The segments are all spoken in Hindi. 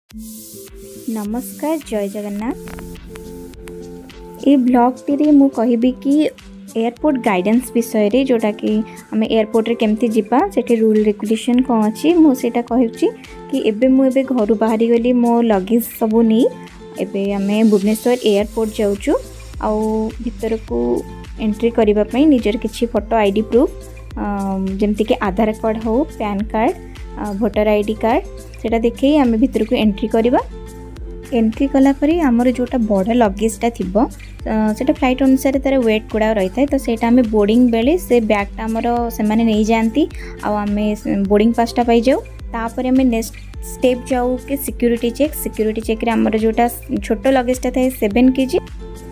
नमस्कार जय जगन्नाथ। ये ब्लॉग टी मु कहबी कि एयरपोर्ट गाइडेंस विषय रे जोटा कि आम एयरपोर्ट रे केमती जीवा सेठी रूल रेगुलेशन कौन अच्छी मुझे कहूँ कि एबे मु एबे घर बाहरी गली मो लगेज सबू नहीं एबे आमे भुवनेश्वर एयरपोर्ट जाऊँ आउ भीतर को एंट्री करने निजर किसी फोटो आईडी प्रूफ जमती कि आधार कार्ड हो pan card voter ID card सेटा देखी आम भीतर को एंट्री करवा। एंट्री कलापर आमर जोटा बड़ लगेजटा थी सेटा फ्लाइट अनुसार तार वेट गुड़ा रही है तो सेटा आम बोर्डिंग बेले से बैगटा आमर से नहीं जाती आम बोर्डिंग पासटा पाई जाऊ तापर आम नेक्स्ट स्टेप जाऊ कि सिक्यूरीटी चेक रे आमर जोटा छोट लगेजटा था 7 kg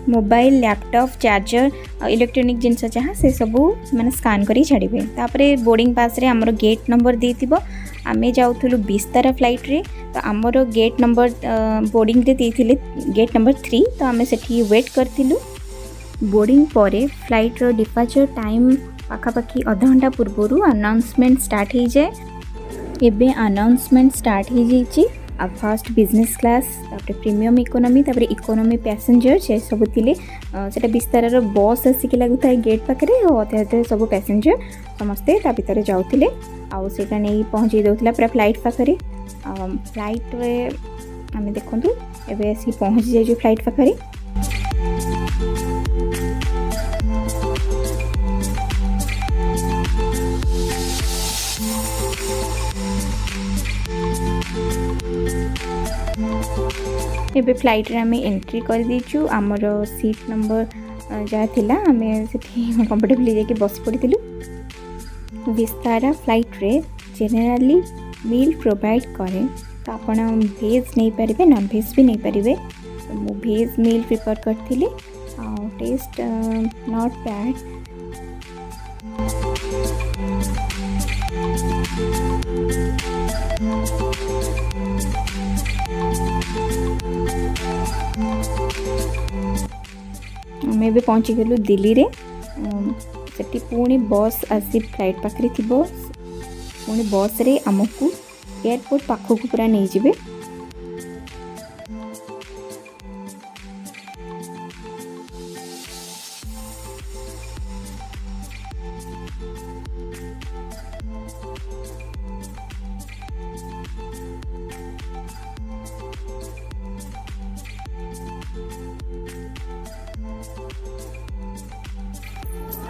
mobile laptop charger electronic जिनस जहाँ से सबू मैंने स्कान करी छाड़े तापर बोर्डिंग पास रे आमर गेट नंबर देथिबो आमे जाउथुलु 20 तारा फ्लाइट रे तो आमर गेट नंबर बोर्डिंग रे देथिले गेट नंबर 3 तो आमे सेठी वेट करथिलु। बोर्डिंग परे फ्लाइट रो डिपार्चर टाइम पाखापाखि आधा घंटा पूर्व अनाउंसमेंट स्टार्ट हो जाए। एबे अनाउंसमेंट स्टार्ट हो जाइए आ फर्स्ट बिजनेस क्लास तापर प्रीमियम इकोनॉमी तापर इकोनॉमी पैसेंजर से सब थिले सेटा विस्तार बस आसिक लगुता है गेट पाखे अधे अधे सब पैसेंजर समस्ते ता भीतर जाउथिले आउ सेटा नहीं पहुँचे दउथिला पूरा फ्लाइट पाखे फ्लाइट रे आमे देखंतु एबे आसी पहुँच जाइए फ्लाइट पाखे। एबे फ्लाइट रे आमे एंट्री कर दीचु आमर सीट नंबर जहाँ थिला आमे सेठी कंफर्टेबली जाके बस पड़िथिलु। विस्तारा फ्लाइट रे जेनराली मील प्रोवाइड करे तो आपण भेज नहीं पारे नॉन भेज भी नहीं पारे तो मु भेज मील प्रिपेयर करथिली टेस्ट नॉट बैड। आमे भी पहुँची गलु दिल्ली रे सेठी पुणी बस आसी फ्लाइट पाखे थी पुणी बस रे आमको एयरपोर्ट पाखक पूरा नहीं जिबे।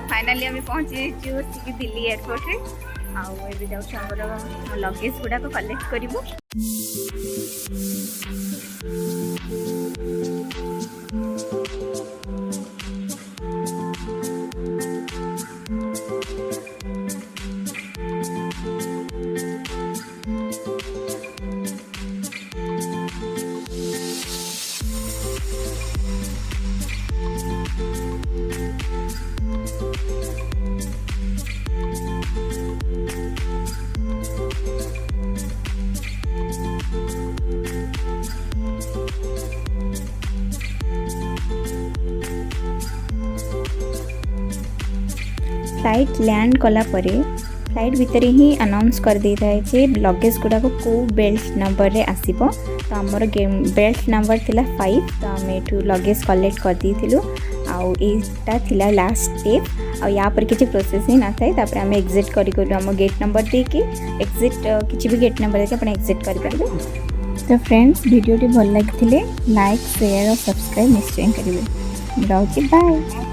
फाइनाली आम पहुँची दिल्ली एयरपोर्ट रे आउ जाऊँ लगेज गुड़ा कलेक्ट करूँ। फ्लाइट लैंड कला परे फ्लाइट भितर ही अनाउंस कर दे था जे लगेज गुड़ा को बेल्ट नंबर रे आसीबो तो आमर बेल्ट नंबर थिला 5 तो आम एठू लगेज कलेक्ट कर दी आउ एटा थिला लास्ट स्टेप आ या पर किसी प्रोसेस ही ना थाए तापर आम एग्जिट करी आम गेट नंबर दे कि एग्जिट किसी भी गेट नंबर देके अपन एग्जिट करि परबे। तो फ्रेंड्स वीडियो टी भल लागिथिले लाइक शेयर और सब्सक्राइब निश्चय करिवे। रहउची बाय।